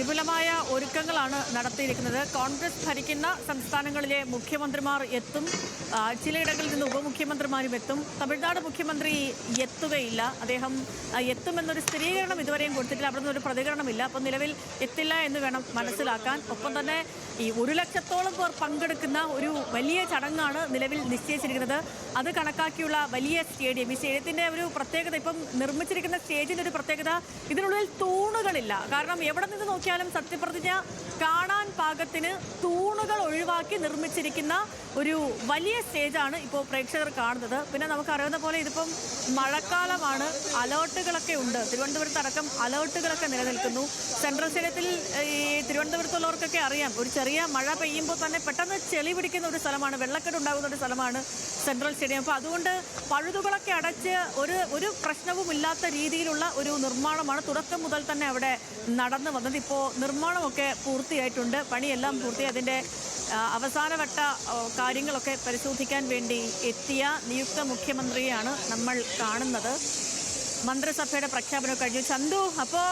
വിപുലമായ ഒരുക്കങ്ങളാണ് നടത്തിയിരിക്കുന്നത്. കോൺഗ്രസ് ഭരിക്കുന്ന സംസ്ഥാനങ്ങളിലെ മുഖ്യമന്ത്രിമാർ എത്തും, ചിലയിടങ്ങളിൽ നിന്ന് ഉപമുഖ്യമന്ത്രിമാരും എത്തും. തമിഴ്നാട് മുഖ്യമന്ത്രി എത്തുകയില്ല, അദ്ദേഹം എത്തുമെന്നൊരു സ്ഥിരീകരണം ഇതുവരെയും കൊടുത്തിട്ടില്ല, അവിടെ നിന്നൊരു പ്രതികരണമില്ല. അപ്പം നിലവിൽ എത്തില്ല എന്ന് വേണം മനസ്സിലാക്കാൻ. ഒപ്പം തന്നെ ഈ 1,00,000-ഓളം പേർ പങ്കെടുക്കുന്ന ഒരു വലിയ ചടങ്ങാണ് നിലവിൽ നിശ്ചയിച്ചിരിക്കുന്നത്. അത് കണക്കാക്കിയുള്ള വലിയ സ്റ്റേഡിയം, ഈ സ്റ്റേഡിയത്തിൻ്റെ ഒരു പ്രത്യേകത, ഇപ്പം നിർമ്മിച്ചിരിക്കുന്ന സ്റ്റേജിൻ്റെ ഒരു പ്രത്യേകത, ഇതിനുള്ളിൽ തൂണുകളില്ല. കാരണം എവിടെ നിന്ന് നോക്കിയാലും സത്യപ്രതിജ്ഞ കാണാൻ പാകത്തിന് തൂണുകൾ ഒഴിവാക്കി നിർമ്മിച്ചിരിക്കുന്ന ഒരു വലിയ സ്റ്റേജാണ് ഇപ്പോൾ പ്രേക്ഷകർ കാണുന്നത്. പിന്നെ നമുക്കറിയുന്ന പോലെ ഇതിപ്പം മഴക്കാലമാണ്, അലേർട്ടുകളൊക്കെ ഉണ്ട്. തിരുവനന്തപുരത്ത് അടക്കം അലേർട്ടുകളൊക്കെ നിലനിൽക്കുന്നു. സെൻട്രൽ സ്റ്റേഡിയത്തിൽ ഈ തിരുവനന്തപുരത്തുള്ളവർക്കൊക്കെ അറിയാം, ഒരു ചെറിയ മഴ പെയ്യുമ്പോൾ തന്നെ പെട്ടെന്ന് ചെളി പിടിക്കുന്ന ഒരു സ്ഥലമാണ്, വെള്ളക്കെട്ട് ഉണ്ടാകുന്ന ഒരു സ്ഥലമാണ് സെൻട്രൽ സ്റ്റേഡിയം. അപ്പോൾ അതുകൊണ്ട് പഴുതുകളൊക്കെ അടച്ച് ഒരു പ്രശ്നവുമില്ലാത്ത രീതിയിലുള്ള ഒരു നിർമ്മാണമാണ് തുടക്കം മുതൽ തന്നെ അവിടെ നടന്നു വന്നത്. ഇപ്പോൾ നിർമ്മാണമൊക്കെ പൂർത്തിയായിട്ടുണ്ട്, പണിയെല്ലാം പൂർത്തിയായി. അതിൻ്റെ അവസാനവട്ട കാര്യങ്ങളൊക്കെ പരിശോധിക്കാൻ വേണ്ടി എത്തിയ നിയുക്ത മുഖ്യമന്ത്രിയെയാണ് നമ്മൾ കാണുന്നത്. മന്ത്രിസഭയുടെ പ്രഖ്യാപനം കഴിഞ്ഞു. ചന്തു, അപ്പോൾ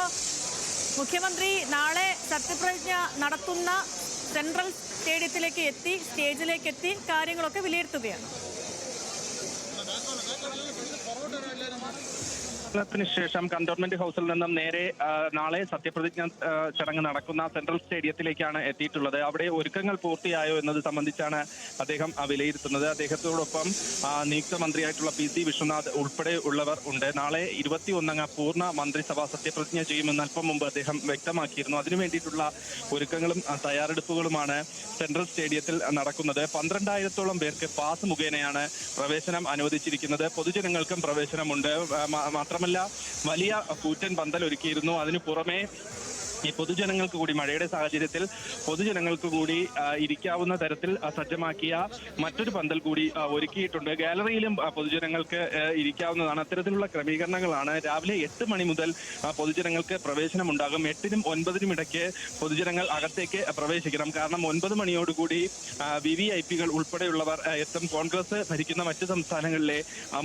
മുഖ്യമന്ത്രി നാളെ സത്യപ്രതിജ്ഞ നടത്തുന്ന സെൻട്രൽ സ്റ്റേഡിയത്തിലേക്ക് എത്തി, സ്റ്റേജിലേക്ക് എത്തി കാര്യങ്ങളൊക്കെ വിലയിരുത്തുകയാണ്. ത്തിന് ശേഷം കന്റോൺമെന്റ് ഹൗസിൽ നിന്നും നേരെ നാളെ സത്യപ്രതിജ്ഞ ചടങ്ങ് നടക്കുന്ന സെൻട്രൽ സ്റ്റേഡിയത്തിലേക്കാണ് എത്തിയിട്ടുള്ളത്. അവിടെ ഒരുക്കങ്ങൾ പൂർത്തിയായോ എന്നത് സംബന്ധിച്ചാണ് അദ്ദേഹം വിലയിരുത്തുന്നത്. അദ്ദേഹത്തോടൊപ്പം നിയുക്ത മന്ത്രിയായിട്ടുള്ള PC വിശ്വനാഥ് ഉൾപ്പെടെ ഉള്ളവർ ഉണ്ട്. നാളെ 21 പൂർണ്ണ മന്ത്രിസഭ സത്യപ്രതിജ്ഞ ചെയ്യുമെന്ന് അല്പം മുമ്പ് അദ്ദേഹം വ്യക്തമാക്കിയിരുന്നു. അതിനു വേണ്ടിയിട്ടുള്ള ഒരുക്കങ്ങളും തയ്യാറെടുപ്പുകളുമാണ് സെൻട്രൽ സ്റ്റേഡിയത്തിൽ നടക്കുന്നത്. 12,000-ഓളം പേർക്ക് പാസ് മുഖേനയാണ് പ്രവേശനം അനുവദിച്ചിരിക്കുന്നത്. പൊതുജനങ്ങൾക്കും പ്രവേശനമുണ്ട്. മാത്രമല്ല വലിയ കൂറ്റൻ പന്തൽ ഒരുക്കിയിരുന്നു. അതിനു പുറമെ ഈ പൊതുജനങ്ങൾക്ക് കൂടി, മഴയുടെ സാഹചര്യത്തിൽ പൊതുജനങ്ങൾക്ക് കൂടി ഇരിക്കാവുന്ന തരത്തിൽ സജ്ജമാക്കിയ മറ്റൊരു പന്തൽ കൂടി ഒരുക്കിയിട്ടുണ്ട്. ഗാലറിയിലും പൊതുജനങ്ങൾക്ക് ഇരിക്കാവുന്നതാണ്. അത്തരത്തിലുള്ള ക്രമീകരണങ്ങളാണ്. രാവിലെ 8 മണി മുതൽ പൊതുജനങ്ങൾക്ക് പ്രവേശനമുണ്ടാകും. 8-നും 9-നും ഇടയ്ക്ക് പൊതുജനങ്ങൾ അകത്തേക്ക് പ്രവേശിക്കണം. കാരണം 9 മണിയോടുകൂടി VVIPകൾ ഉൾപ്പെടെയുള്ളവർ എത്തും. കോൺഗ്രസ് ഭരിക്കുന്ന മറ്റ് സംസ്ഥാനങ്ങളിലെ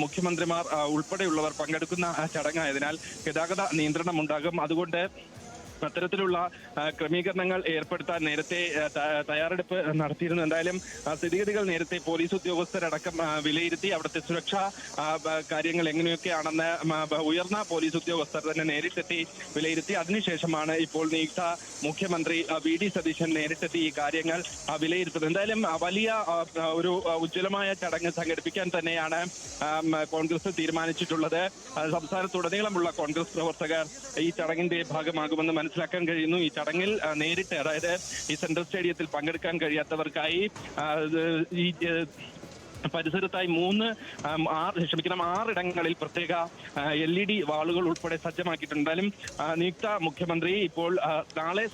മുഖ്യമന്ത്രിമാർ ഉൾപ്പെടെയുള്ളവർ പങ്കെടുക്കുന്ന ചടങ്ങായതിനാൽ ഗതാഗത നിയന്ത്രണം ഉണ്ടാകും. അതുകൊണ്ട് അത്തരത്തിലുള്ള ക്രമീകരണങ്ങൾ ഏർപ്പെടുത്താൻ നേരത്തെ തയ്യാറെടുപ്പ് നടത്തിയിരുന്നു. എന്തായാലും സ്ഥിതിഗതികൾ നേരത്തെ പോലീസ് ഉദ്യോഗസ്ഥരടക്കം വിലയിരുത്തി. അവിടുത്തെ സുരക്ഷാ കാര്യങ്ങൾ എങ്ങനെയൊക്കെയാണെന്ന് ഉയർന്ന പോലീസ് ഉദ്യോഗസ്ഥർ തന്നെ നേരിട്ടെത്തി വിലയിരുത്തി. അതിനുശേഷമാണ് ഇപ്പോൾ നിയുക്ത മുഖ്യമന്ത്രി VD സതീശൻ നേരിട്ടെത്തി ഈ കാര്യങ്ങൾ വിലയിരുത്തുന്നത്. എന്തായാലും വലിയ ഒരു ഉജ്ജ്വലമായ ചടങ്ങ് സംഘടിപ്പിക്കാൻ തന്നെയാണ് കോൺഗ്രസ് തീരുമാനിച്ചിട്ടുള്ളത്. സംസ്ഥാനത്തുടനീളമുള്ള കോൺഗ്രസ് പ്രവർത്തകർ ഈ ചടങ്ങിന്റെ ഭാഗമാകുമെന്ന് മനസ്സിലാക്കാൻ കഴിയുന്നു. ഈ ചടങ്ങിൽ നേരിട്ട്, അതായത് ഈ സെൻട്രൽ സ്റ്റേഡിയത്തിൽ പങ്കെടുക്കാൻ കഴിയാത്തവർക്കായി ഈ പരിസരത്തായി 6 ഇടങ്ങളിൽ പ്രത്യേക LED വാളുകൾ ഉൾപ്പെടെ സജ്ജമാക്കിയിട്ടുണ്ട്. എന്തായാലും നിയുക്ത മുഖ്യമന്ത്രി ഇപ്പോൾ നാളെ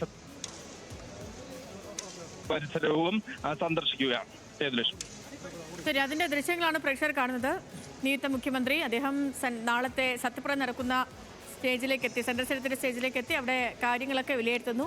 പരിസരവും സന്ദർശിക്കുകയാണ്. ശരി, അതിന്റെ ദൃശ്യങ്ങളാണ് പ്രേക്ഷകർ കാണുന്നത്. നിയുക്ത മുഖ്യമന്ത്രി അദ്ദേഹം നാളത്തെ സത്യപ്രതിജ്ഞ നടക്കുന്ന സ്റ്റേജിലേക്ക് എത്തി, സെൻട്രൽ സ്റ്റേഡിയത്തിന്റെ സ്റ്റേജിലേക്ക് എത്തി അവിടെ കാര്യങ്ങളൊക്കെ വിലയിരുത്തുന്നു.